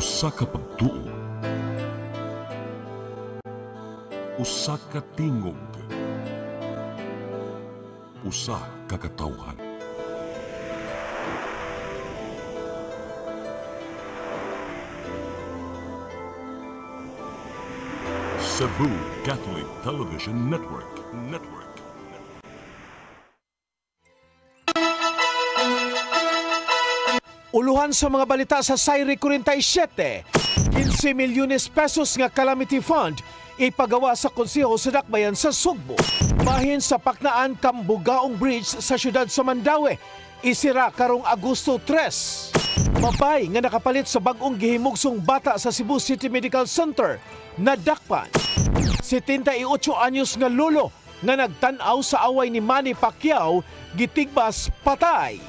Usa ka pagtuo, usa ka tingog, usa ka katawhan. Cebu Catholic Television Network. Uluhan sa mga balita sa Sayri 47, 15 milyones pesos nga calamity fund ipagawa sa Konseho sa Dakbayan sa Sugbo. Bahin sa Paknaan Kambugaong Bridge sa siyudad sa Mandaue, isira karong Agosto 3. Mabay nga nakapalit sa bagong gihimugsong bata sa Cebu City Medical Center na dakpan. 78 anyos nga lolo nga nagtanaw sa away ni Manny Pacquiao gitigbas patay.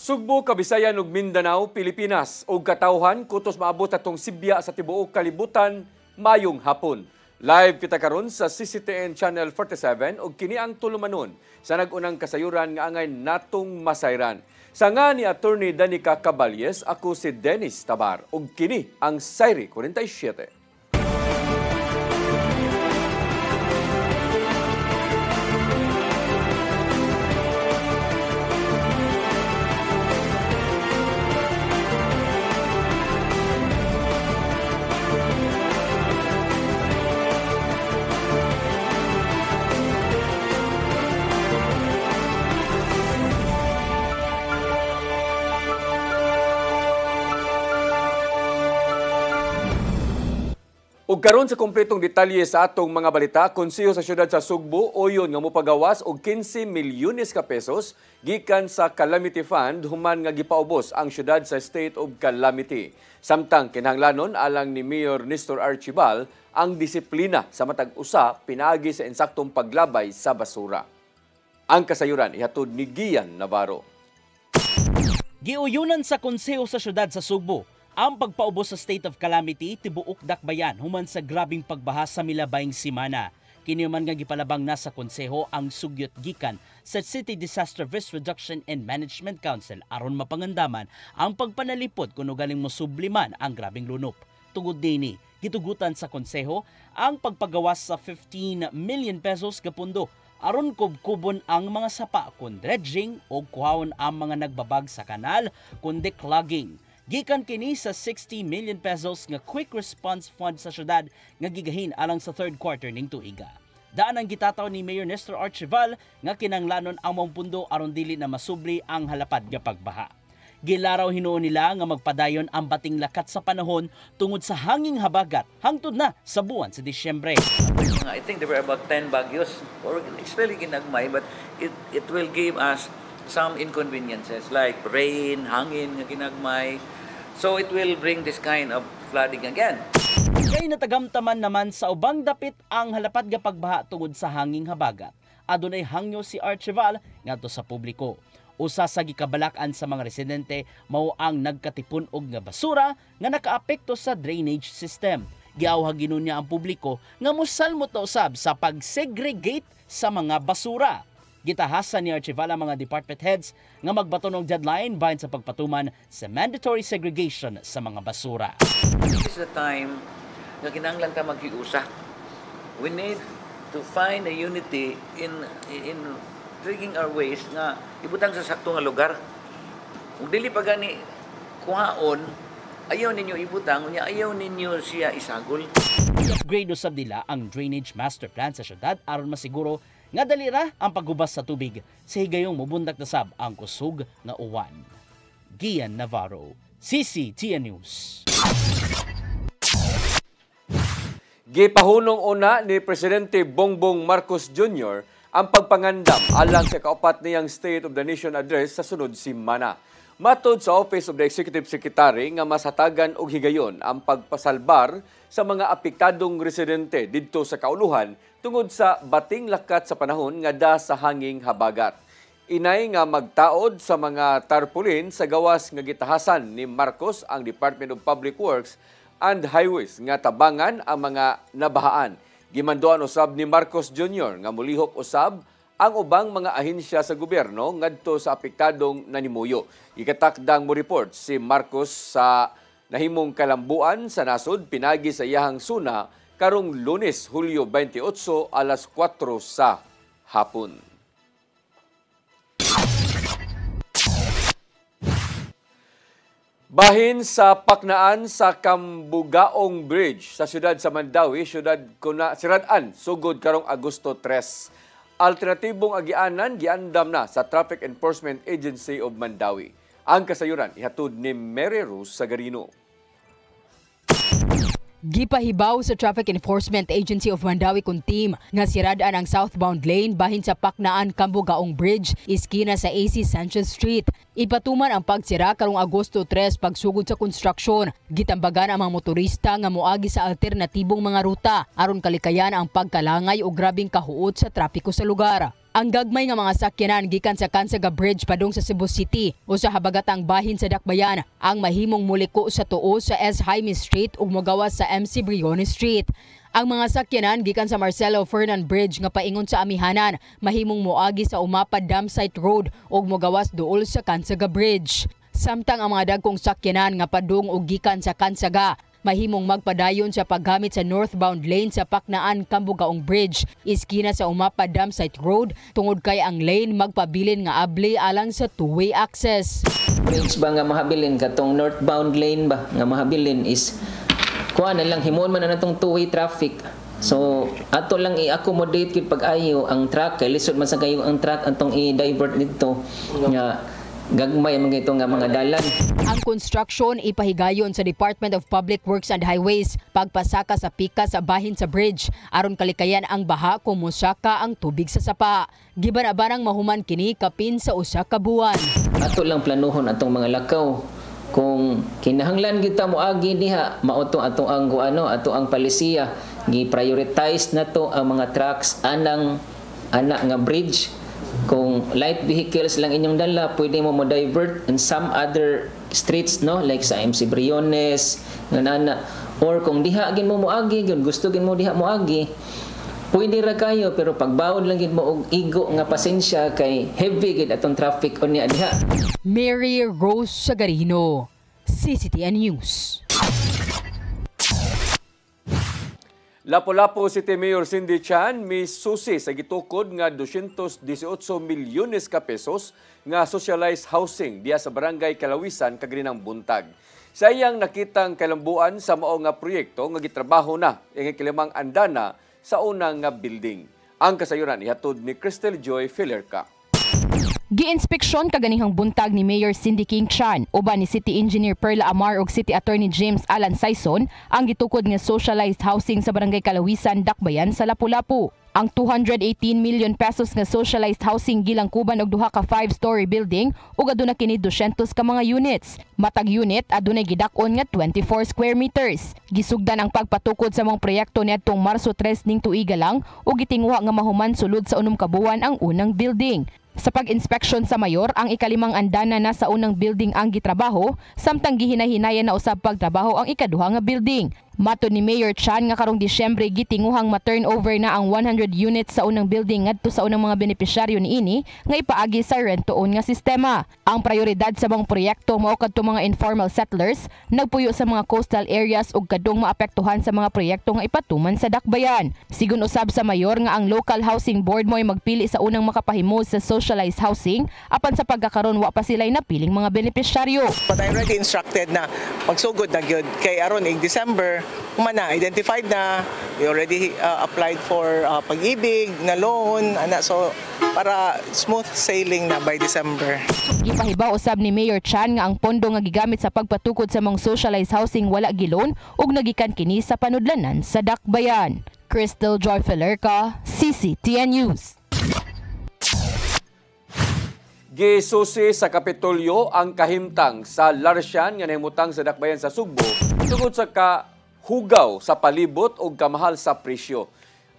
Sugbo, Kabisayan ug Mindanao, Pilipinas ug katawhan kutos maabot atong Sibya sa tibuok kalibutan mayong hapon. Live kita karon sa CCTN Channel 47 ug kini ang tulumanon sa nagunang kasayuran nga angay natong masayran. Sa nga ni Attorney Danica Caballes, ako si Dennis Tabar ug kini ang Sayri 47. Ug karon sa kompletong detalye sa atong mga balita, Konseho sa siyudad sa Sugbo oyon nga mopagawas og 15 milyones ka pesos gikan sa Calamity Fund human nga gipaubos ang siyudad sa state of calamity. Samtang kinahanglanon alang ni Mayor Nestor Archibal ang disiplina sa matag usa pinaagi sa insaktong paglabay sa basura. Ang kasayuran ihatod ni Gian Navarro. Giuyunan sa Konseho sa siyudad sa Sugbo ang pagpaubos sa state of calamity tibuok dakbayan human sa grabing pagbaha sa milabayng semana. Kini man nga gipalabang na sa konseho ang sugyot gikan sa City Disaster Risk Reduction and Management Council aron mapangandaman ang pagpanalipod kuno galing mosubliman ang grabing lunop. Tungod dinhi, gitugutan sa konseho ang pagpagawas sa 15 million pesos ka pundo aron kubkubon ang mga sapa kun dredging o kuhawon ang mga nagbabag sa kanal kun declogging. Gikan kini sa 60 million pesos nga quick response fund sa syudad nga gigahin alang sa third quarter ning tuiga. Daan ang gitataw ni Mayor Nestor Archibal nga kinanglanon ang mga pundo aron dili na masubli ang halapad nga pagbaha. Gilaraw hinuon nila nga magpadayon ang bating lakat sa panahon tungod sa hanging habagat hangtod na sa buwan sa Disyembre. I think there were about 10 bagyos, or it's really ginagmay, but it will give us some inconveniences like rain, hangin nga ginagmay. So it will bring this kind of flooding again. Kay natagamtaman naman sa ubang dapit ang halapad nga pagbaha tungod sa hanging habagat. Adunay hangyo si Archibal ngadto sa publiko. Usa sa gikabalak-an sa mga residente mao ang nagkatipon og nga basura nga nakaapekto sa drainage system. Giawhag ginunya ang publiko nga mosalmo ta usab sa pag-segregate sa mga basura. Gitahasan ni Archibal ang mga department heads nga magbaton og deadline bahin sa pagpatuman sa mandatory segregation sa mga basura. This is the time nga kinahanglan ta maghiusa. We need to find a unity in taking our waste nga ibutang sa sakto nga lugar. Kung dili pa gani kuhaon, ayaw ninyo ibutang, unya ayaw ninyo siya isagol. I-upgrade usab nila ang drainage master plan sa syudad aron masiguro nga dalira ang paghubas sa tubig sa higayong mubundak na sab ang kusog nga uwan. Gian Navarro, CCTN News. Gipahunong una ni Presidente Bongbong Marcos Jr. ang pagpangandam alang sa kaupat niyang State of the Nation address sa sunod semana. Matod sa Office of the Executive Secretary nga masatagan og higayon ang pagpasalbar sa mga apektadong residente didto sa kauluhan tungod sa bating lakat sa panahon nga da sa hanging habagat. Inay nga magtaod sa mga tarpaulin sa gawas nga gitahasan ni Marcos ang Department of Public Works and Highways nga tabangan ang mga nabahaan. Gimanduan usab ni Marcos Jr. nga mulihok usab ang ubang mga ahensya sa gobyerno ngadto sa apektadong nanimuyo. Ikatakdang mo report si Marcos sa nahimong kalambuan sa nasod pinagi sa iyahang suna karong Lunes, Hulyo 28, alas 4 sa hapon. Bahin sa paknaan sa Kambugaong Bridge sa siyudad sa Mandawi, siyudad Sirad-an, sugod karong Agosto 3. Alternatibong agianan giandam na sa Traffic Enforcement Agency of Mandawi. Ang kasayuran ihatod ni Mary Rose Sagarino. Gipahibaw sa Traffic Enforcement Agency of Mandawi kun team nga sirad-an ang southbound lane bahin sa Paknaan Kambugaong Bridge, iskina sa AC Sanchez Street. Ipatuman ang pagsira karong Agosto 3 pagsugod sa konstruksyon. Gitambagan ang mga motorista nga moagi sa alternatibong mga ruta aron kalikayan ang pagkalangay o grabing kahuot sa trapiko sa lugar. Ang gagmay nga mga sakyanan gikan sa Kansaga Bridge padung sa Cebu City o sa habagatang bahin sa Dakbayan ang mahimong muliko sa tuo sa S. Jaime Street ug mogawas sa MC Briones Street. Ang mga sakyanan gikan sa Marcelo Fernan Bridge nga paingon sa Amihanan mahimong moagi sa Umapad Dam Site Road ug mogawas duol sa Kansaga Bridge. Samtang ang mga dagkong sakyanan nga padung og gikan sa Kansaga mahimong magpadayon sa paggamit sa northbound lane sa Paknaan Kambugaong Bridge, iskina sa Umapad Dam Site Road, tungod kay ang lane magpabilin nga abli alang sa two-way access. Bridge ba nga mahabilin katong northbound lane ba nga mahabilin is kuha na lang himon man na natong two-way traffic. So ato lang i-accommodate kit pag-ayo ang truck kay lisod man sa kayo ang truck atong i-divert dito nga gagmay mga ito nga mga dalan. Ang construction ipahigayon sa Department of Public Works and Highways pagpasaka sa pika sa bahin sa bridge aron kalikayan ang baha kung musaka ang tubig sa sapa. Gibanabanang mahuman kini kapin sa usa ka buwan. Ato lang planuhon atong mga lakaw kung kinahanglan kita moagi diha mauto ato ang ato ang palisiya gi-prioritize nato ang mga trucks ana nga bridge. Kung light vehicles lang inyong dala, pwede mo mo-divert in some other streets, no? Like sa MC Briones, nana. Or kung diha gin mo moagi, gusto gin mo diha moagi, pwede ra kayo, pero pagbawod lang gid mo og igo nga pasensya kay heavy gid atong traffic on niya diha. Mary Rose Sagarino, CCTN News. Lapu-Lapu City Mayor Cindy Chan may susi sa gitukod nga 218 milyones ka pesos nga socialized housing diya sa Barangay Kalawisan kaganinang buntag. Sa iyang nakitang kalambuan sa mao nga proyekto nga gitrabaho na ang ikilimang andana sa unang nga building. Ang kasayuran ihatod ni Crystal Joy Filerca. Gi-inspeksyon kaganihang buntag ni Mayor Cindy King Chan uban ni City Engineer Perla Amar ug City Attorney James Alan Saison ang gitukod nga socialized housing sa Barangay Kalawisan, Dakbayan sa Lapu-Lapu. Ang 218 million pesos nga socialized housing gilangkuban og duha ka 5-story building ug aduna kini 200 ka mga units. Matag unit adunay gidak-on nga 24 square meters. Gisugdan ang pagpatukod sa mga proyekto niadtong Marso 3 ning tuiga lang ug gitinguha nga mahuman sulod sa unom ka buwan ang unang building. Sa pag-inspeksyon sa mayor, ang ikalimang andana na sa unang building ang gitrabaho, samtang gihinahinayan na usab pagtrabaho ang ikaduha nga building. Matod ni Mayor Chan nga karong Disyembre gitinguhang ma-turnover na ang 100 units sa unang building ngadto sa unang mga benepisyaryo niini nga ipaagi sa rent-to-own nga sistema. Ang prioridad sa mga proyekto mao kadto mga informal settlers, nagpuyo sa mga coastal areas ug kadtong maapektuhan sa mga proyekto nga ipatuman sa Dakbayan. Sigon usab sa mayor nga ang local housing board mo'y magpili sa unang makapahimo sa socialized housing apan sa pagkakaron wa pa sila'y napiling mga benepisyaryo. But I already instructed na magsugod na gyud kay aron ing December humana identified na we already applied for pag-ibig na loan so para smooth sailing na by December. Gipahibaw usab ni Mayor Chan nga ang pondo nga gigamit sa pagpatukod sa mga socialized housing wala gilon ug nagikan kini sa panudlanan sa Dakbayan. Crystal Joy Filerca, CCTN News. Gisusi sa Kapitolyo ang kahimtang sa Larsian nga nahimutang sa Dakbayan sa Sugbo tungod sa hugaw sa palibot o kamahal sa presyo.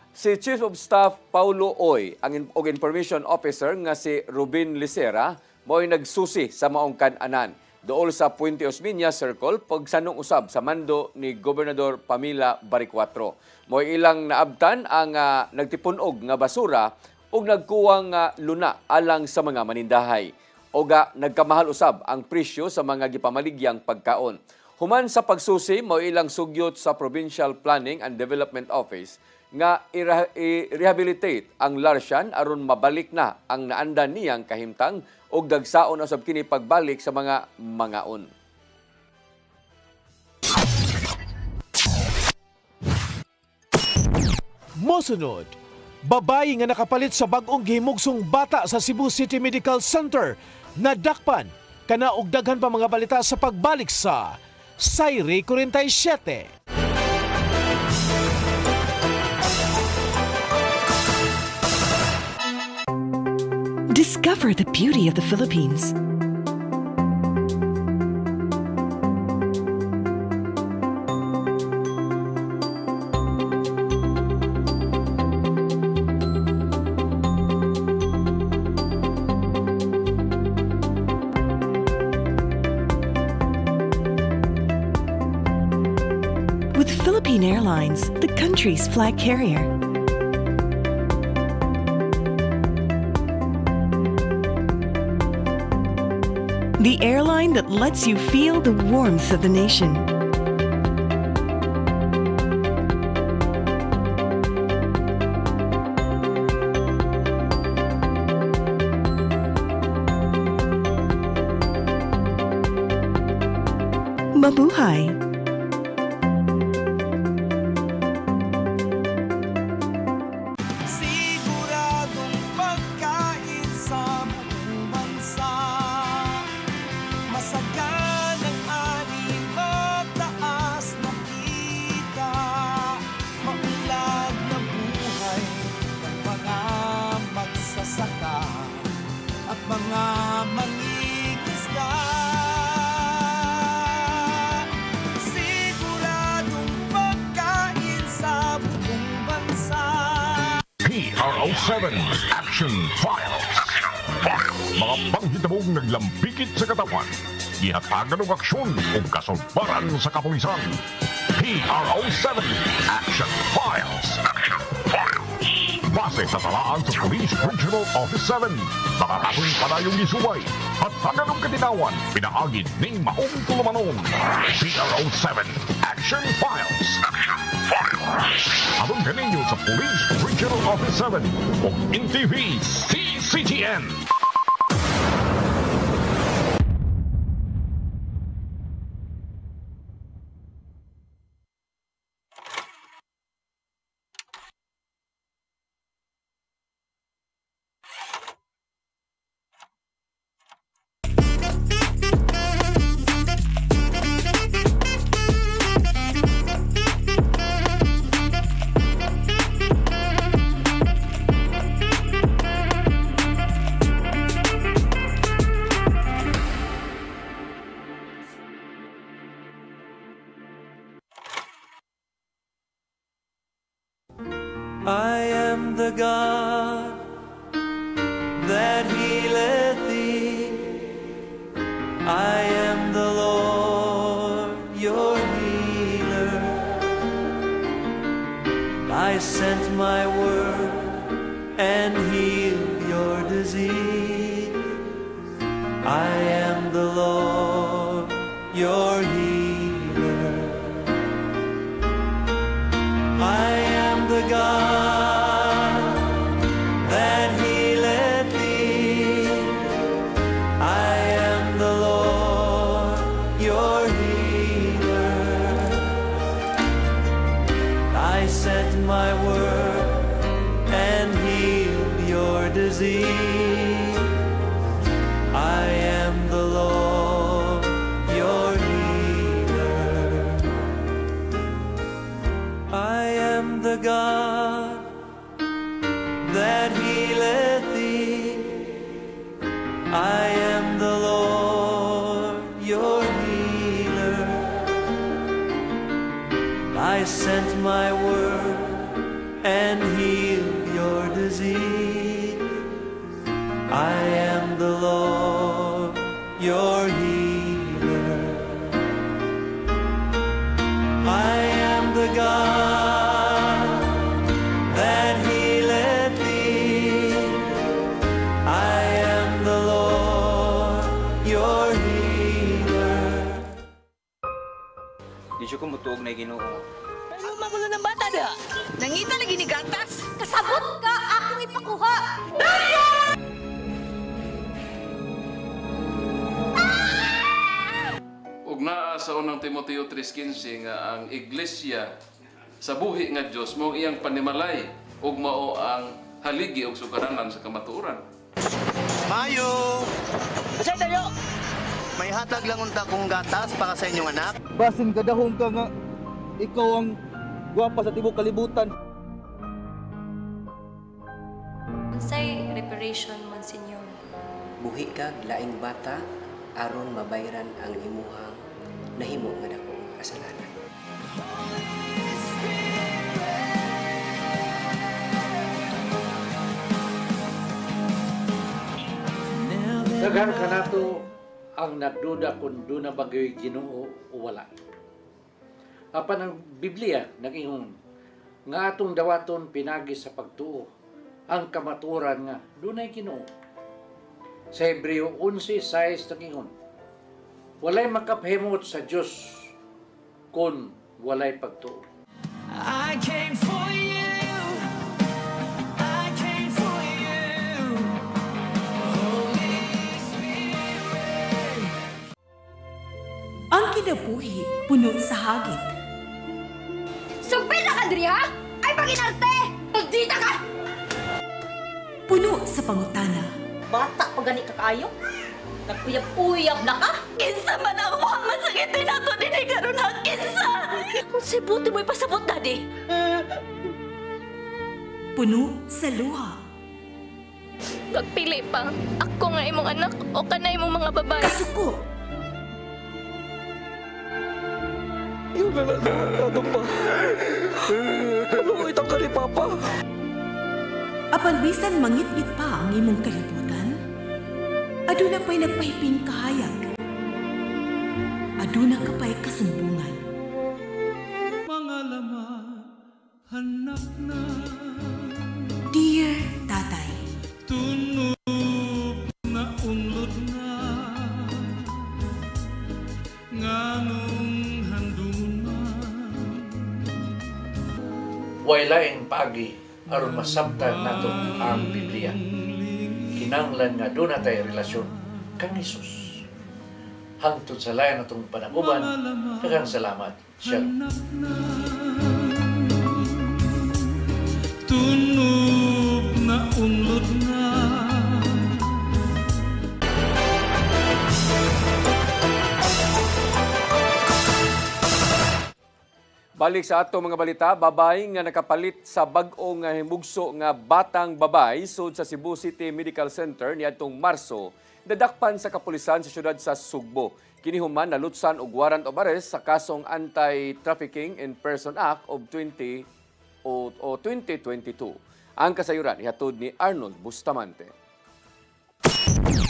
Si Chief of Staff Paulo Oy og Information Officer nga si Ruben Licera mo'y nagsusi sa maong kan-anan dool sa Puente Osmeña Circle pagsanong usab sa mando ni Gobernador Pamela Baricuatro. Mo'y ilang naabtan ang nagtipunog nga basura ug nagkuwang luna alang sa mga manindahay. Oga nagkamahal usab ang presyo sa mga gipamaligyang pagkaon. Human sa pagsusi, mao ilang sugyot sa Provincial Planning and Development Office nga i-rehabilitate ang Larshan aron mabalik na ang naandan niyang kahimtang ug dagsaon usab kini pagbalik sa mga mangaon. Mosunod, babayi nga nakapalit sa bag-ong gihimugsong bata sa Cebu City Medical Center nadakpan kana og daghan pa mga balita sa pagbalik sa Sayre 47. Discover the beauty of the Philippines. With Philippine Airlines, the country's flag carrier. The airline that lets you feel the warmth of the nation. Mabuhay! PRO7 Action Files. Mga panghitabong naglampikit sa katawan, ihatagan ng aksyon o kasulbaran sa kapulisan. PRO7 Action Files. Base sa talaan sa Police Regional Office 7, nakakapong panayong isuway at taganong katinawan, pinaagid ng maong tulumanon. PRO7 Action Files. Abang kaninyo sa Police Regional Office 7 o NTV CCTN. I am the God that healeth thee. I am the Lord, your healer. I sent my word and healed your disease. I am the Lord, your healer. I am the God that healeth thee. I am the Lord, your healer. I sent my word and healed your disease. I am the Lord, your healer. I am the God that healeth thee. I am the Lord, your healer. I sent my word and healed your disease. I am the Lord, your healer. I am the God that healeth thee. og na Ginoo. Pero magulo ng bata da. Nangita lagi ni gatas. Kasabot ka akong ipakuha. Ug naa sa unang Timoteo 3:15 nga ang iglesia sa buhi nga Dios mao iyang panimalay ug mao ang haligi ug sugaranan sa kamatuoran. Mayo! Asay tayo. May hatag lang unta kong gatas para sa inyong anak. Basin kadahong ka nga ikaw ang gwapa sa tibok kalibutan. Unsay reparation, Monsignor? Buhi kag laing bata aron mabayran ang imuhang nahimo nga dakong kasalanan. Daghan ka nato ang nagduda kung doon na bagay Ginoo o wala. Apan ang Biblia nag-ingon nga atong dawaton pinagi sa pagtuo ang kamatuoran nga doon ay Ginoo. Sa Hebreo 11:6 nag-ingon walay makapahimot sa Dios kung walay pagtuo. I came for you. I came for you. Holy Spirit. Ang kinabuhi puno sa hagit. Sugpil na ka, Dri, ha? Ay, paginarte! Tagdita ka! Puno sa pangutana. Bata pa gani ka kayo? Nagpuyab-uyab na ka? Kinsa man ang mga sakitin nato din ay karoon ha, kinsa! Kung si buti mo'y pasabot, Daddy. Puno sa luha. Pagpili pa, ako nga imong anak o kanay imong mga babae. Kasuko. Yung nananado pa. Ano itong ka ni Papa? Apan bisan mangit-ngit pa ang imong kalibutan, aduna pa'y nagpahiping kahayag. Aduna ka pa'y kasumbungan. Mga laman, hanap na. Dear Tatay, Tunog na unlod na. Nganong handungon na. Way laing pagi aron masabtan nato ang Biblia. Kinanglan nga doon na tayo relasyon kang Isus. Hangtod sa layan natong panaguban, daghang salamat. Shalom. Tunog na unlod na. Balik sa ato mga balita, babae nga nakapalit sa bag-o nga himugso nga batang babay sud sa Cebu City Medical Center niadtong Marso, dadakpan sa kapulisan sa syudad sa Sugbo. Kini human nalutsan og warrant of arrest sa kasong Anti-Trafficking in Person Act of 2022. Ang kasayuran ihatod ni Arnold Bustamante.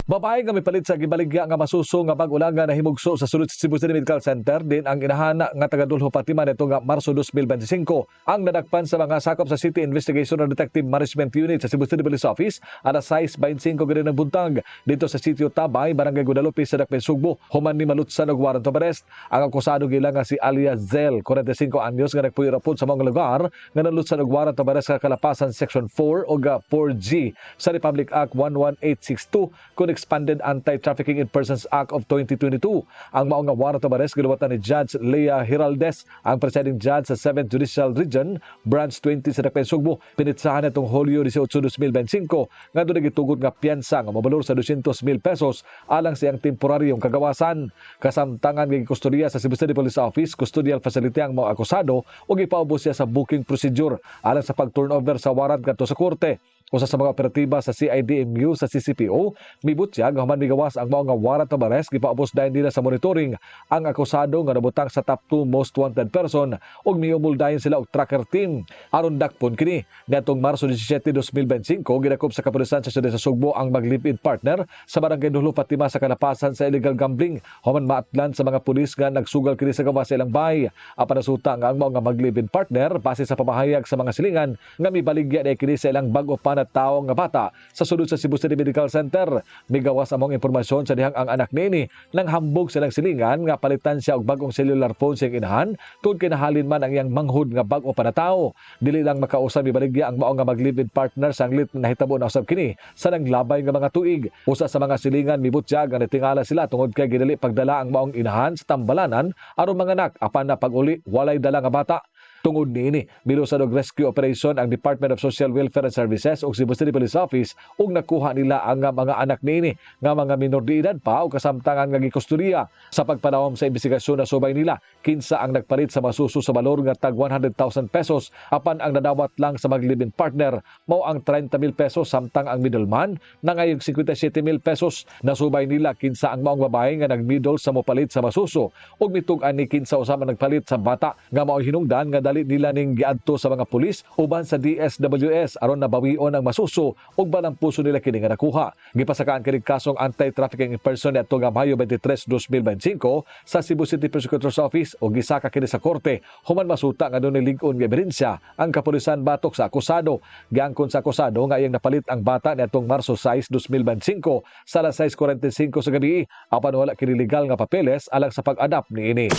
Babae nga mipalit sa gibaligya nga masuso nga bag-ulang nga nahimugso sa sulod sa Cebu City Medical Center din ang inahana nga taga-Dulho Fatima nito nga Marso 2025 ang nadakpan sa mga sakop sa City Investigation and Detective Management Unit sa Cebu City Police Office alas 6:25 gid ng buntag dito sa sitio Tabay, Barangay Guadalupe sa Dakpen, Sugbo. Human ni malutsan og warrant of arrest ang akusado gila nga si Alias Zel, 45 anyos nga nagpuyurapod sa mga lugar nga nalutsan og warrant of arrest sa kalapasan Section 4 o 4G sa Republic Act 11862 kung Expanded Anti-Trafficking in Persons Act of 2022. Ang mao nga warrant of arrest giluwatan ni Judge Lea Hiraldes, ang presiding judge sa 7th Judicial Region, Branch 20 sa Dakpen, Sugbo. Pinitsahan itong Hulyo 18, 2025 nga doon nagitugod nga piyansa nga mabalor sa 200,000 pesos alang siyang temporaryong kagawasan. Kasamtangan nga gikustodiya sa Cebu City Police Office, custodial facility ang mga akusado o gipaubos siya sa booking procedure alang sa pag-turnover sa warrant kadto sa korte. Usa sa mga operatiba sa CIDMU sa CCPO, mibut siya nga human migawas ang mao nga warrant of arrest gipaubos dayon nila sa monitoring ang akusado nga nabutang sa top 2 most wanted person ug miumuldayon sila og tracker team. Aron dakpon kini niadtong Marso 17, 2025 gidakop sa kapulisan sa siyudad sa Sugbo ang mag-live-in partner sa Barangay Dulho Fatima sa kalapasan sa illegal gambling. Human maatlan sa mga pulis nga nagsugal kini sa gawas sa ilang bahay. Apan nasuta nga ang mao nga mag-live-in partner base sa pamahayag sa mga silingan nga mibaligya na kini sa ilang bag-o na tawo nga bata sa sulod sa Cebu City Medical Center. Migawas among impormasyon sa dihang ang anak nini nang hambog silang silingan nga palitan siya og bagong cellular phone siyang inahan tungod kinahalin man ang iyang manghud nga bag-o panatawo. Dili lang makausab ni baligya ang mao nga mag-live-in partner sa anglit na nahitabo na usab kini sa nanglabay nga mga tuig. Usa sa mga silingan mibutyag nga natingala sila tungod kay gidali pagdala ang maong inahan sa tambalanan aron manganak apan na pag-uli walay dala nga bata. Tungod niini, milusad og rescue operation ang Department of Social Welfare and Services ug Cebu City Police Office ug nakuha nila ang mga anak niini nga mga minor de edad pa ug kasamtangan nga gikustorya. Sa pagpadawom sa investigasyon na subay nila, kinsa ang nagpalit sa masuso sa balor nga tag 100,000 pesos apan ang nadawat lang sa mag-live-in partner mao ang 30,000 pesos samtang ang middleman nangayog 57,000 pesos. Nasubay nila kinsa ang maong babae nga nagmiddle sa mopalit sa masuso ug mitug-an ni kinsa usama nagpalit sa bata nga mao hinungdan nga dali nila ning giadto sa mga pulis uban sa DSWS aron nabawion ang masuso ug balang puso nila kini nga nakuha. Gipasakaan kini kasong anti-trafficking in person adto nga Mayo 23, 2025 sa Cebu City Prosecutor's Office ug gisaka kini sa korte human masuta nga dunay lig-on nga ebidensya ang kapulisan batok sa akusado. Giangkon sa akusado nga iyang napalit ang bata niadtong Marso 6, 2025 sa alas 6:45 sa gabi apan wala kini legal nga papeles alang sa pag-adapt niini.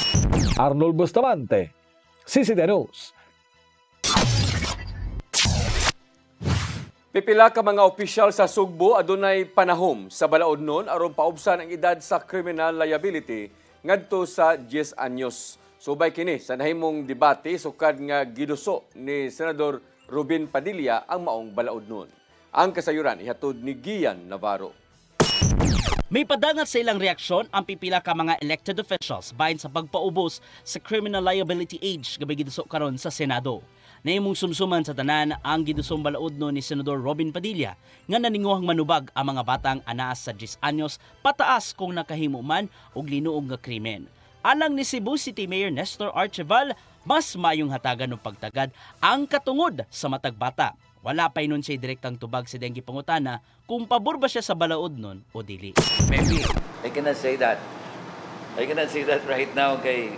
Arnold Bustamante, CCTV News. Pipila ka mga opisyal sa Sugbo adunay panahom sa balaodnon aron paubsan ang edad sa criminal liability ngadto sa 10 anyos. Subay kini sa nahimong debate sukad nga giduso ni Senador Robin Padilla ang maong balaodnon. Ang kasayuran ihatod ni Gian Navarro. May padangat sa ilang reaksyon ang pipila ka mga elected officials bahin sa pagpaubos sa criminal liability age nga giduso karon sa Senado. Nahimong sumsuman sa tanan ang gidusong balaodnon ni Senador Robin Padilla nga naninguhang manubag ang mga batang anaas sa 10 anyos pataas kung nakahimo man og linuog nga krimen. Alang ni Cebu City Mayor Nestor Archival, mas mayong hatagan ng pagtagad ang katungod sa matag bata. Wala pa nun siya direktang tubag sa denggi pangutana kung pabor ba siya sa balaodnon o dili. Maybe, I cannot say that. I cannot say that right now kay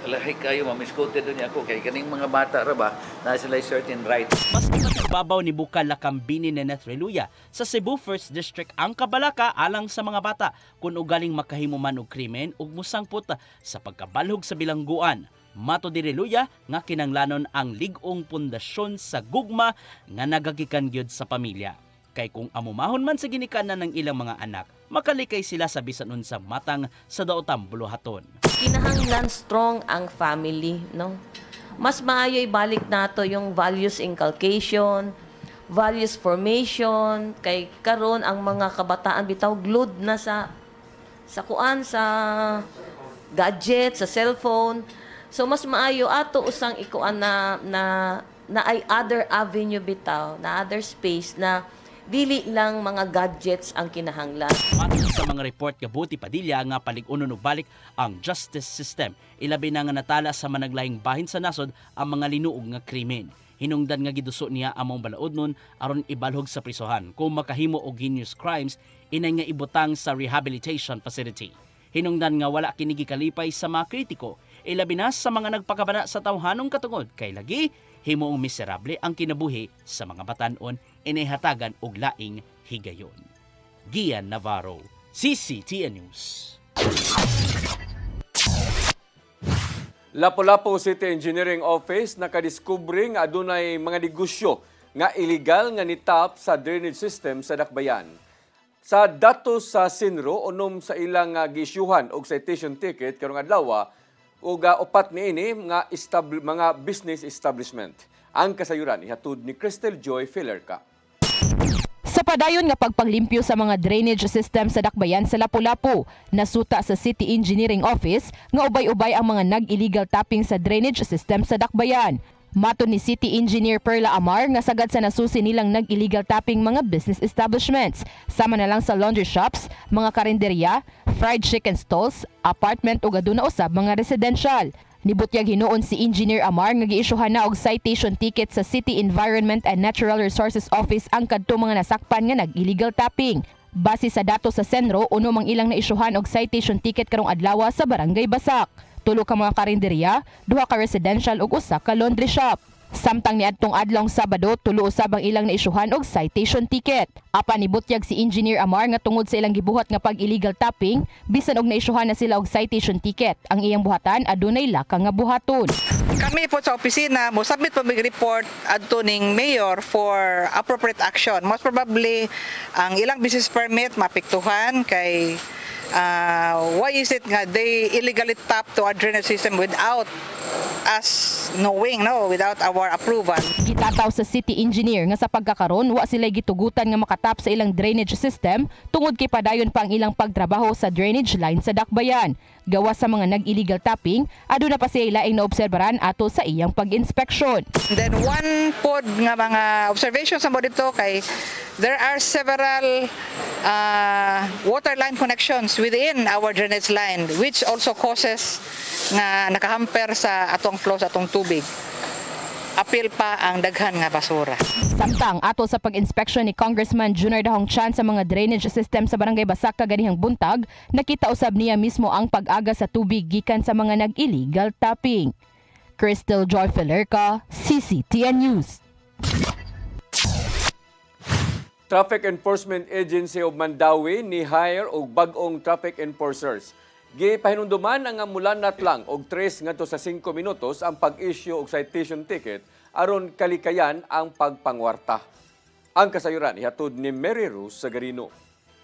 lahi kayo mamisquoted doon ako kay kaning mga bata ra ba na sila certain right. Mas ibabaw ni Bukal Lakambini Neneth Reluya sa Cebu 1st District ang kabalaka alang sa mga bata kung ugaling makahimo man og krimen ug musangpot sa pagkabalhog sa bilangguan. Mato di Reluya nga kinanglanon ang lig-ong pundasyon sa gugma nga nagagikan gyud sa pamilya. Kay kung amumahon man sa ginikanan ng ilang mga anak, makalikay sila sa bisan unsa matang sa daotang buluhaton. Kinahanglan strong ang family, no? Mas maayo ibalik nato yung values inculcation, values formation, kay karon ang mga kabataan bitaw glued na sa gadget, sa cellphone. So mas maayo ato usang ikuan na ay other avenue bitaw, na other space na dili lang mga gadgets ang kinahanglan. Matod sa mga report nga Buti Padilla nga palig-unon og balik ang justice system. Ilabi na nga natala sa managlaing bahin sa nasod ang mga linuog nga krimen. Hinungdan nga giduso niya among balaodnon aron ibalhog sa prisohan. Kung makahimo og heinous crimes, inay nga ibutang sa rehabilitation facility. Hinungdan nga wala kini gikalipay sa mga kritiko, ilabi na sa mga nagpakabana sa tawhanong katungod kay lagi himoong miserable ang kinabuhi sa mga batan-on inihatagan og laing higayon. Gian Navarro, CCTN News. Lapu-Lapu City Engineering Office nakadiskubre nga adunay mga negosyo nga illegal nga nitap sa drainage system sa Dakbayan. Sa datos sa Sinro, unom sa ilang giisyuhan og citation ticket karong adlaw ug upat niini mga business establishment. Ang kasayuran ihatod ni Crystal Joy Filerca. Sa padayon nga pagpanglimpyo sa mga drainage system sa Dakbayan sa Lapu-Lapu, nasuta sa City Engineering Office nga ubay-ubay ang mga nag-illegal tapping sa drainage system sa Dakbayan. Mato ni City Engineer Perla Amar nga sagad sa nasusi nilang nag-illegal tapping mga business establishments. Sama na lang sa laundry shops, mga karinderya, fried chicken stalls, apartment ug aduna usab mga residential. Nibutyag hinuon si Engineer Amar nga giisyuhan na og citation ticket sa City Environment and Natural Resources Office ang kadto mga nasakpan nga nag-illegal tapping. Base sa datos sa Senro, uno mang ilang naisyuhan og citation ticket karong adlaw sa Barangay Basak. 3 ka mga karinderya, 2 ka residential ug 1 ka laundry shop. Samtang niadtong adlong Sabado, tulo usab ang ilang naisyuhan og citation ticket. Apan nibutyag si Engineer Amar nga tungod sa ilang gibuhat nga pag-illegal tapping, bisan og naisyuhan na sila og citation ticket. Ang iyang buhatan adunay laka nga buhaton. Kami po sa opisina mo submit po mig report adto ning mayor for appropriate action. Most probably ang ilang business permit mapiktuhan kay why is it nga they illegally tap to our drainage system without us knowing, without our approval. Gitataw sa city engineer nga sa pagkakaron wa sila gitugutan nga makatap sa ilang drainage system tungod kay padayon pa ang ilang pagtrabaho sa drainage line sa Dakbayan. Gawa sa mga nag-illegal tapping, aduna pa siya laing naobserbaran ato sa iyang pag-inspeksyon. Then one pod nga mga observations mo dito kay there are several water line connections within our drainage line which also causes nga nakahamper sa atong flow sa atong tubig. Apil pa ang daghan nga basura. Samtang ato sa pag-inspeksyon ni Congressman Junior Dahong Chan sa mga drainage system sa Barangay Basaka ganihang buntag, nakita usab niya mismo ang pag-aga sa tubig gikan sa mga nag-illegal tapping. Crystal Joy Felerca, CCTN News. Traffic Enforcement Agency of Mandawi ni hire og bag-ong traffic enforcers. Gipahinumduman ang amulanat lang og 3 ngadto sa 5 minutos ang pag-issue og citation ticket aron kalikayan ang pagpangwarta. Ang kasayuran ihatod ni Mary Rose Sagarino.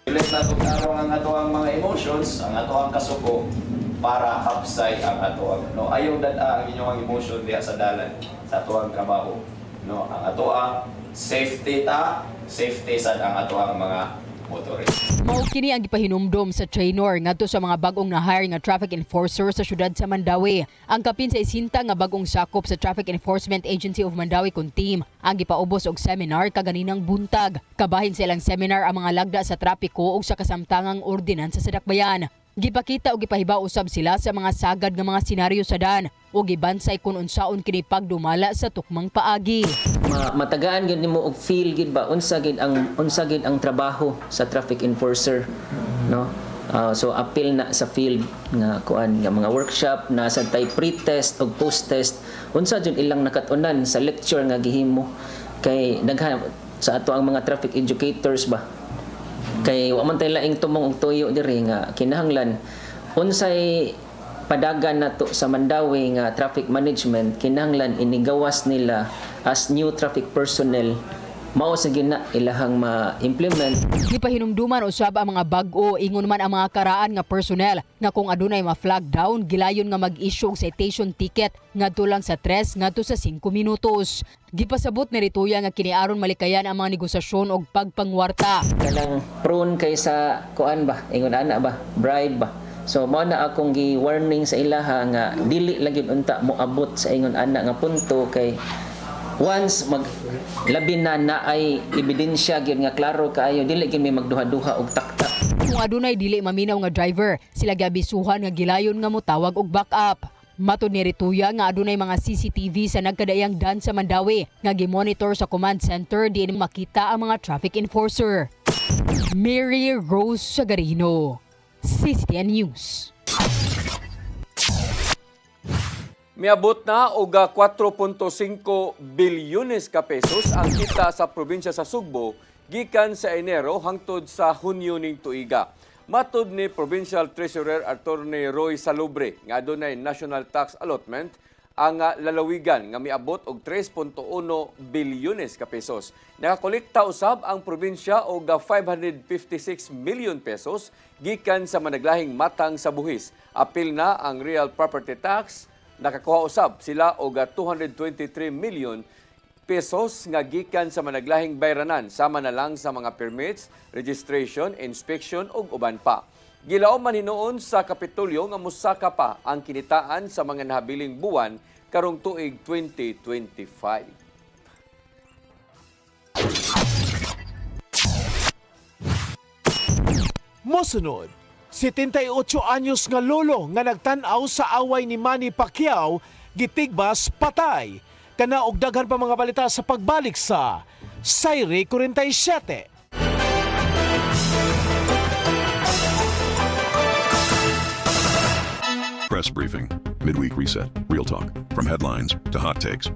Ilit na itong ang ato ang mga emotions, ang ato ang kasuko para hapsay ang ato ang ayaw dada ang inyong emotion diha sa dalan sa ato ang trabaho. Ang ato ang safety sad ang ato ang mga motorist. Mao kini ang gipahinumdom sa trainer ngadto sa mga bag-ong na-hire nga traffic enforcer sa syudad sa Mandawi. Ang kapin sa isinta nga bag-ong sakop sa Traffic Enforcement Agency of Mandawi kun team ang gipaubos og seminar kaganinang buntag. Kabahin sa ilang seminar ang mga lagda sa trapiko ug sa kasamtangang ordinansa sa Dakbayan. Gipakita og gipahibaw usab sila sa mga sagad nga mga senaryo sa dan ug gibansay kun unsaon kini pagdumala sa tukmang paagi. Matagaan gid nimo og feel gid ba unsa gid ang trabaho sa traffic enforcer, no? So appeal na sa field nga kuan nga mga workshop na sa tay pre-test ug post-test unsa jud ilang nakatunan sa lecture nga gihimo kay daghan sa ato ang mga traffic educators ba. Kay wa man tay laing tumong og tuyo diri nga kinahanglan unsay padagan nato sa Mandawi nga traffic management kinahanglan inigawas nila as new traffic personnel mao sa gina ilahang ma-implement. Gipahinumduman usab ang mga bag-o ingon man ang mga karaan nga personnel nga kung adunay ma-flag down gilayon nga mag-issue og citation ticket ngadto lang sa 3 ngadto sa 5 minutos. Gipasabot ni Rituya nga kiniaron malikayan ang mga negosasyon og pagpangwarta. Kanang prone kay sa kuan ba ingon ana ba bribe ba. So mao na akong gi-warning sa ilaha nga dili lagi unta moabot sa ingon ana nga punto kay once labi na ay ebidensya gyud nga klaro kaayo dili gyud may magduha-duha og taktak. Kung adunay dili maminaw nga driver, sila gabisuhan nga gilayon nga motawag og backup. Matod ni Rituya nga adunay mga CCTV sa nagkadayang dan sa Mandawi nga gimonitor sa command center diin makita ang mga traffic enforcer. Mary Rose Sagarino, CCTN News. Miabot na og 4.5 bilyones ka pesos ang kita sa probinsya sa Sugbo gikan sa Enero hangtod sa Hunyo ning tuiga. Matod ni Provincial Treasurer Attorney Roy Salubre nga adunay national tax allotment ang lalawigan nga miabot og 3.1 bilyones ka pesos. Nakakolekta usab ang probinsya og 556 million pesos gikan sa managlahing matang sa buhis. Apil na ang real property tax. Nakakuha usab sila og 223 million pesos nga gikan sa managlahing bayranan sama na lang sa mga permits, registration, inspection ug uban pa. Gilaom man hinuon sa Kapitolyo nga mosaka pa ang kinitaan sa mga nahabiling buwan karong tuig 2025. Mosunod, 78 anyos nga lolo nga nagtan-aw sa away ni Manny Pacquiao gitigbas patay. Kana og daghan pa mga balita sa pagbalik sa Sayre 47. Press briefing. Midweek reset. Real talk. From headlines to hot takes.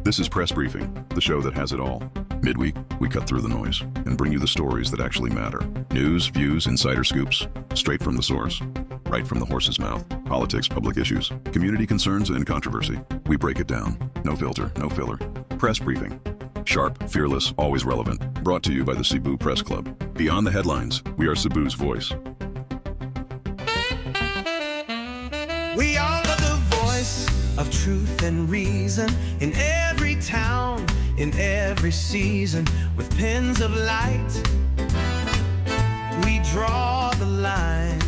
This is Press Briefing, the show that has it all. Midweek, we cut through the noise and bring you the stories that actually matter. News, views, insider scoops, straight from the source. Right from the horse's mouth. Politics, public issues, community concerns, and controversy. We break it down. No filter, no filler. Press Briefing. Sharp, fearless, always relevant. Brought to you by the Cebu Press Club. Beyond the headlines, we are Cebu's voice. We are the voice of truth and reason in every town, in every season. With pens of light, we draw the line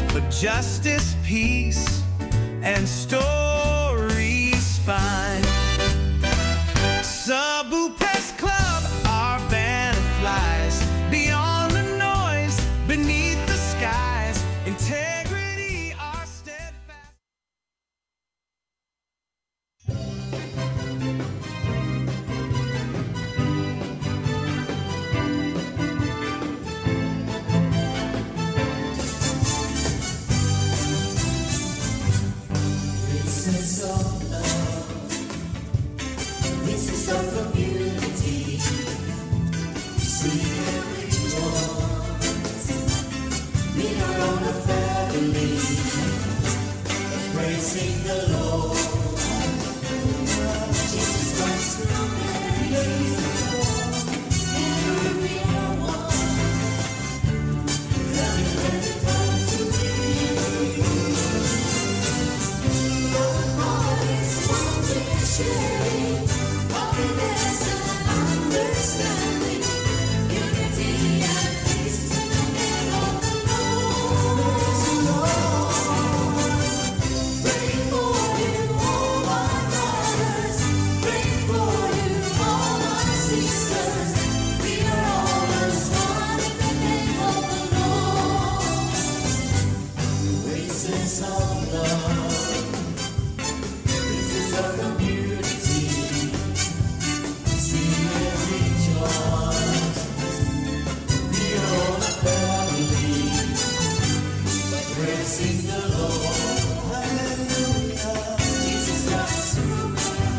for justice, peace, and stories spine. Cebu Press Club, our banner flies beyond the noise, beneath the skies. Integrity, our steadfast. This is all love. This is our community. See and rejoice. We are all a family. Praising the Lord. Jesus Christ, praise the Lord. And we are one. Loving when it comes to me. Our heart is wanting and sharing. Happiness and understanding. Unity and peace in the name of the Lord. Pray for you, all my brothers. Pray for you, all my sisters. We are all as one in the name of the Lord. This is our love. This is our community. Sing and rejoice. We are all a family. Praising the Lord. Hallelujah. Jesus Christ,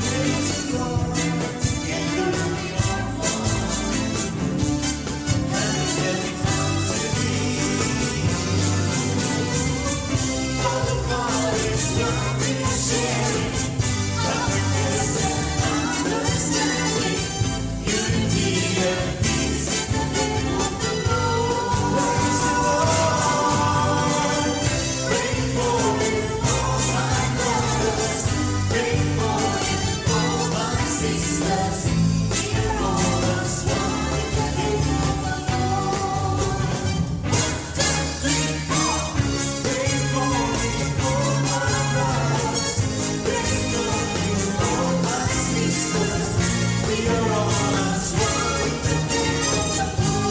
praise the Lord. Together we are one. And when it comes to thee, all of God is loving and sharing. Happiness and understanding. Unity and peace in the name of the Lord. Praise the Lord. Pray for you, all my brothers. Pray for you, all my sisters. We are all as one in the name of the Lord. 1, 2, 3, 4. Pray for you, all my brothers. Pray for you, all my sisters. We are all as one in the name of the Lord.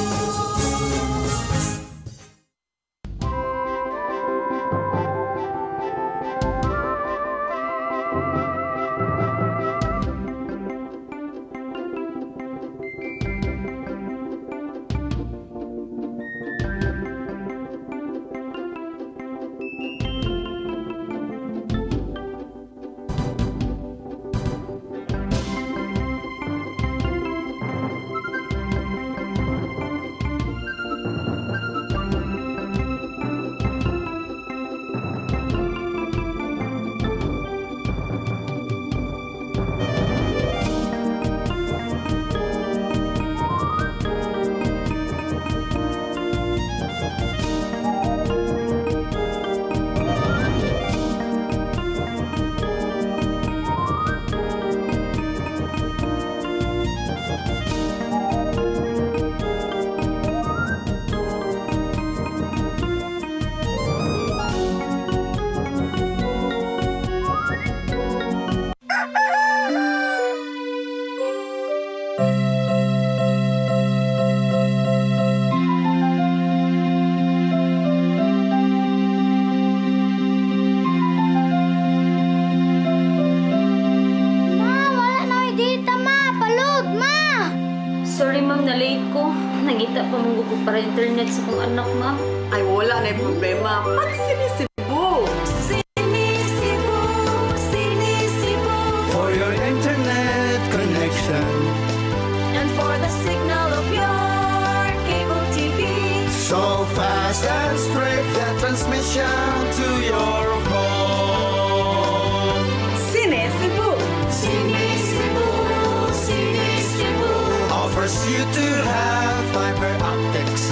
Sorry ma'am, na-late ko. Nangita pa mong gusto para internet sa kong anak ma'am. Ay wala na yung problema. Pag sinisibo. Sinisibo, sinisibo. For your fast and straight, that transmission to your home. Cine Cebu. Cine Cebu, Cine Cebu. Offers you to have fiber optics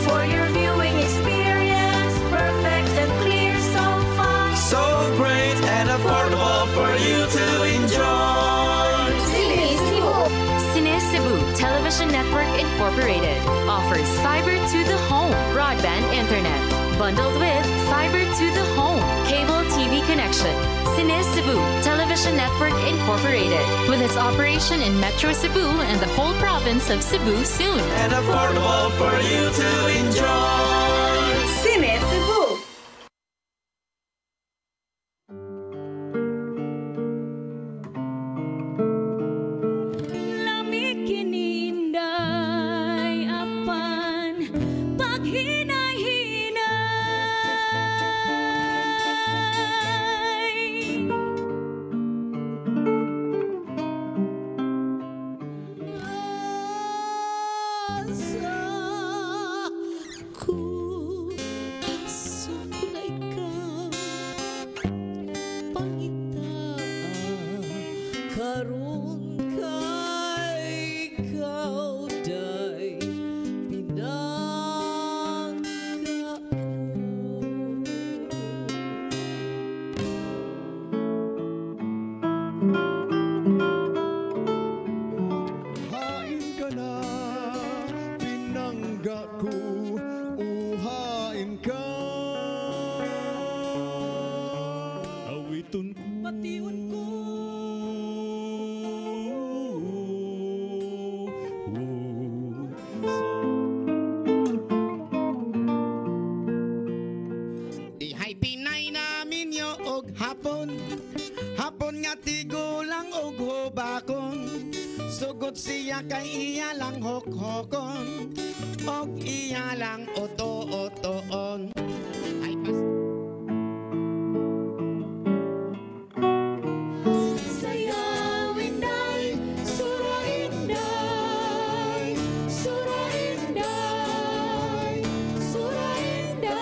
For your viewing experience, perfect and clear so fast. so great and affordable for you to enjoy. Cine Cebu. Cine Cebu Television Network Incorporated offers fiber to the home broadband internet bundled with fiber to the home cable TV connection. Cine Cebu Television Network Incorporated with its operation in Metro Cebu and the whole province of Cebu soon. And affordable for you to enjoy. Cine Cebu. Lamig kininday apan paghinay-hinay. Asa ko sa kulay ka pangita karon kay ikaw day pinangga Hain ka na, pinangga ko, uhain ka. Awiton ko patiun ko Ihay Pinay namin yo og hapon, hapon nga tigulang og hubakon. Sugod siya kay iya lang hokhokon, og iya lang oto-otoon. Ay pas sayawin day surain day surain day surain day.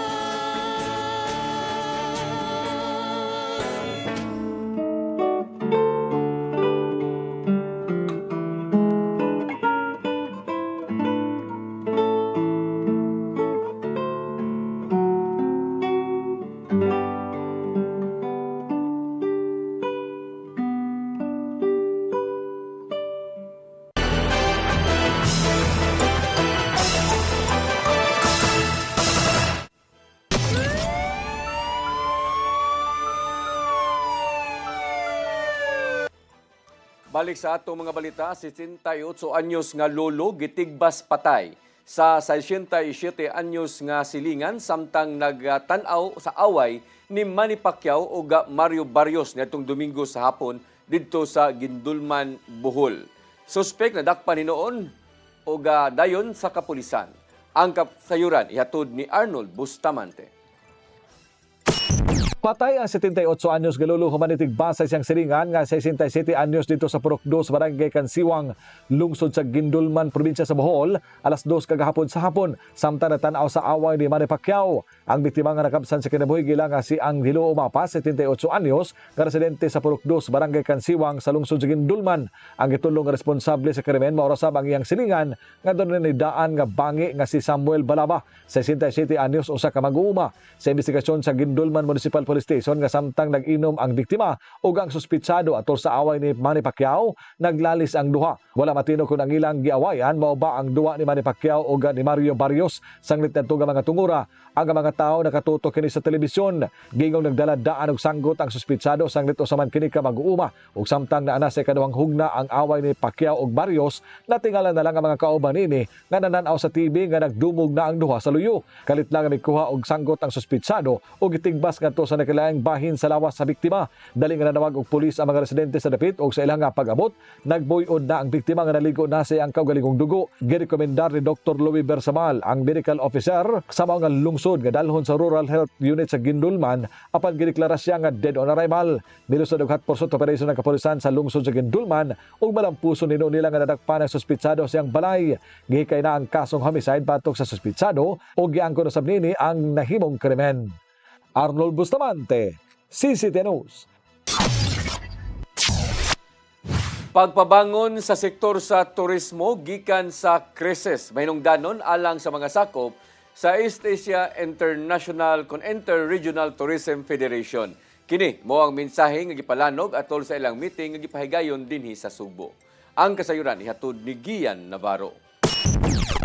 Balik sa atong mga balita, 68 anyos nga lolo gitigbas patay sa 67 anyos nga silingan samtang nagtanaw sa away ni Manny Pacquiao ug Mario Barrios nitong Domingo sa hapon didto sa Gindulman, Bohol. Suspek na dakpan hinoon ug dayon sa kapulisan. Ang kasayuran ihatod ni Arnold Bustamante. Patay ang 78 anyos galolo humanitig basay siyang silingan nga 67 anyos dito sa Purok 2 Barangay Kansiwang, lungsod sa Gindulman, probinsya sa Bohol, alas 2 kagahapon sa hapon samtang natanaw sa away ni Manny Pacquiao. Ang biktima nga nakabsan sa kinabuhi gila nga si Angelo Umapa, 78 anyos, nga residente sa Purok 2 Barangay Kansiwang sa lungsod sa Gindulman. Ang gitulong nga responsable sa krimen maurasab ang iyang silingan nga doon nidaan nga bangi nga si Samuel Balaba, 67 anyos, usa ka mag-uuma. Sa investigasyon sa Gindulman Municipal Police Station nga samtang nag-inom ang biktima ug ang suspitsado atol sa away ni Manny Pacquiao, naglalis ang duha. Wala matino kung ang ilang giawayan mao ba ang duwa ni Manny Pacquiao ug ni Mario Barrios. Sanglit nadto nga mga tungura, ang mga tao nakatutok kini sa telebisyon. Gingong nagdala-daan og sanggot ang suspitsado sanglit usaman kini ka mag-uuma ug samtang naana sa ikaduhang hugna ang away ni Pacquiao ug Barrios, natingalan na lang ang mga kauban nini nga nananaw sa TV nga nagdumog na ang duha sa luyo. Kalit lang mikuha og sanggot ang suspitsado ug gitigbas ngadto sa nakilaing bahin sa lawas sa biktima. Dali nga nanawag og pulis ang mga residente sa dapit og sa ilang nga pag-abot. Nagbuyon na ang biktima nga naligo na sa iyang kaugalingong dugo. Girekomendar ni Dr. Louis Bersamal, ang medical officer sa mga lungsod nga dalhon sa Rural Health Unit sa Gindulman apan gideklara siya nga dead on arrival. Milos sa dughat portion operation ng kapulisan sa lungsod sa Gindulman ug malampuson nino nila nga nadakpan ang suspitsado siyang balay. Gihikay na ang kasong homicide batok sa suspitsado ug giangkon usab nini ang nahimong krimen. Arnold Bustamante, CCTV News. Pagpabangon sa sektor sa turismo gikan sa krisis mahinungdanon alang sa mga sakop sa East Asia International Inter-Regional Tourism Federation. Kini mao ang mensahe nga gipalanog atol sa ilang meeting nga gipahigayon dinhi sa Subo. Ang kasayuran ihatod ni Gian Navarro.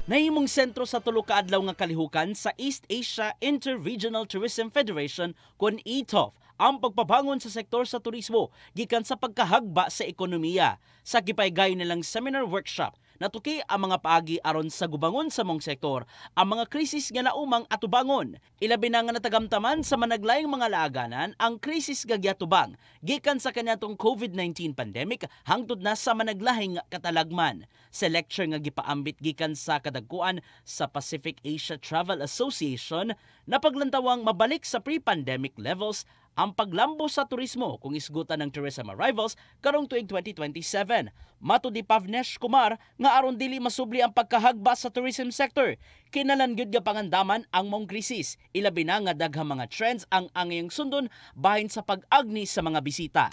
Nahimong sentro sa tulo ka adlaw nga kalihukan sa East Asia Inter-Regional Tourism Federation kon ETOF ang pagpabangon sa sektor sa turismo gikan sa pagkahagba sa ekonomiya. Sa gipaygayon nilang seminar workshop, natuki ang mga paagi aron sa gubangon sa mong sektor ang mga krisis nga naumang atubangon. Ilabi na nga natagamtaman sa managlayang mga laaganan ang krisis nga giatubang gikan sa kaniadtong COVID-19 pandemic hangtod na sa managlahing katalagman. Sa lecture nga gipaambit gikan sa kadagkuan sa Pacific Asia Travel Association na paglantawang mabalik sa pre-pandemic levels ang paglambo sa turismo kung isgutan ng tourism arrivals karong tuig 2027. Mato di Pavnesh Kumar nga aron dili masubli ang pagkahagba sa tourism sector. Kinalan gyud nga pangandaman ang mong krisis. Ilabi na nga daghang mga trends ang angayang sundon bahin sa pag-agni sa mga bisita.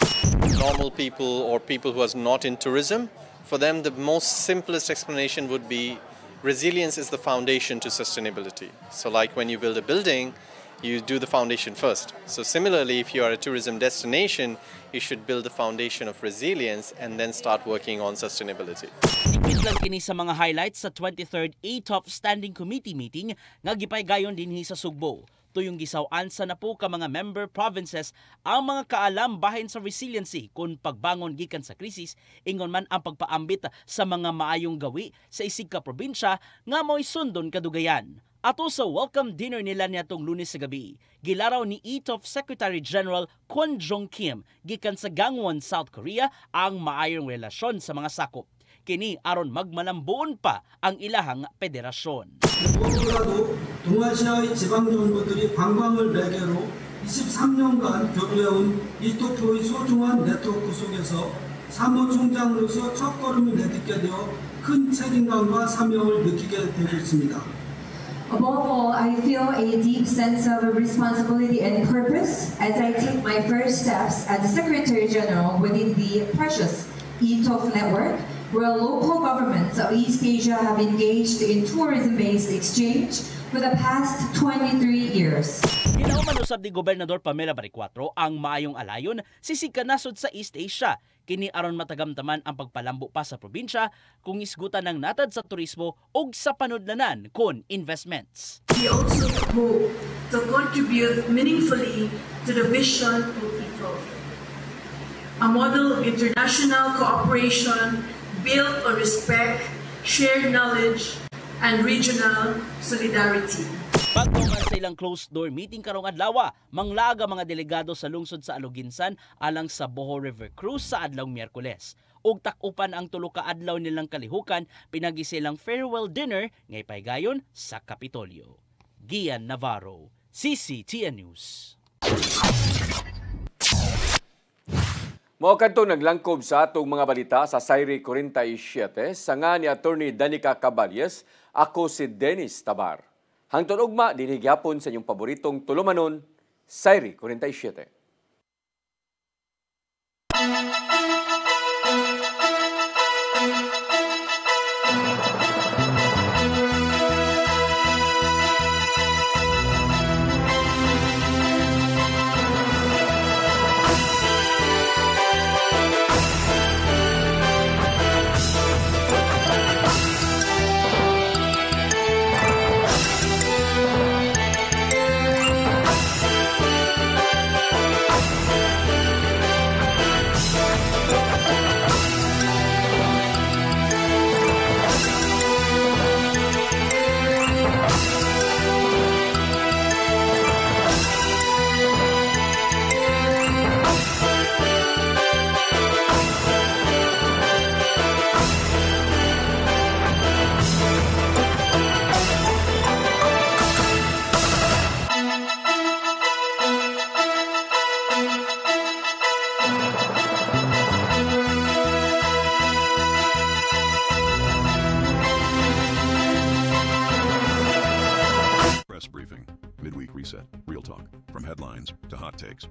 Normal people or people who are not in tourism, for them the most simplest explanation would be resilience is the foundation to sustainability. So like when you build a building, you do the foundation first. So similarly, if you are a tourism destination, you should build the foundation of resilience and then start working on sustainability. Ikit lang kini sa mga highlights sa 23rd ETOF Standing Committee meeting nga gipaygayon dinhi sa Sugbo. Tuyong gisaw-an sa napo ka mga member provinces ang mga kaalam bahin sa resiliency kung pagbangon gikan sa krisis, ingon man ang pagpaambit sa mga maayong gawi sa isig ka probinsya nga mo'y sundon kadugayan. Ato sa welcome dinner nila niatong Lunes sa gabi, gilaraw ni ETOF Secretary General Kwon Jong Kim gikan sa Gangwon, South Korea ang maayong relasyon sa mga sakop. Kini aron magmalambuon pa ang ilahang federasyon. 무엇보다도 동아시아의 지방정부들이 관광을 매개로 23년간 교류해온 이토표의 소중한 네트워크 속에서 사무총장으로서 첫걸음을 내딛게 되어 큰 책임감과 사명을 느끼게 되고 있습니다. Above all, I feel a deep sense of responsibility and purpose as I take my first steps as the Secretary General within the precious ETOF network, where local governments of East Asia have engaged in tourism-based exchange for the past 23 years. Ginauman usab ni Gobernador Pamela Baricuatro ang maayong alayon sisig kanasod sa East Asia. Kini aron matagamtaman ang pagpalambo pa sa probinsya kung isgutan ng natad sa turismo ug sa panudlanan kon investments. We also hope to contribute meaningfully to the vision of ETOF, a model of international cooperation built on respect, shared knowledge, and regional solidarity. Pagtuman sa ilang closed-door meeting karong adlaw, manglaga mga delegado sa lungsod sa Aluginsan alang sa Bohol River Cruise sa adlaw Miyerkules. Ug tak-upan ang tulo ka adlaw nilang kalihukan pinagi silang farewell dinner ngay paygayon sa Kapitolyo. Gian Navarro, CCTN News. Mao kadto naglangkob sa atong mga balita sa Sayri 47 sanga ni Attorney Danica Caballes, ako si Dennis Tabar. Hangtod ugma dinhi gyapon sa inyong paboritong tulumanon, Sayri 47. Midweek Reset. Real talk. From headlines to hot takes.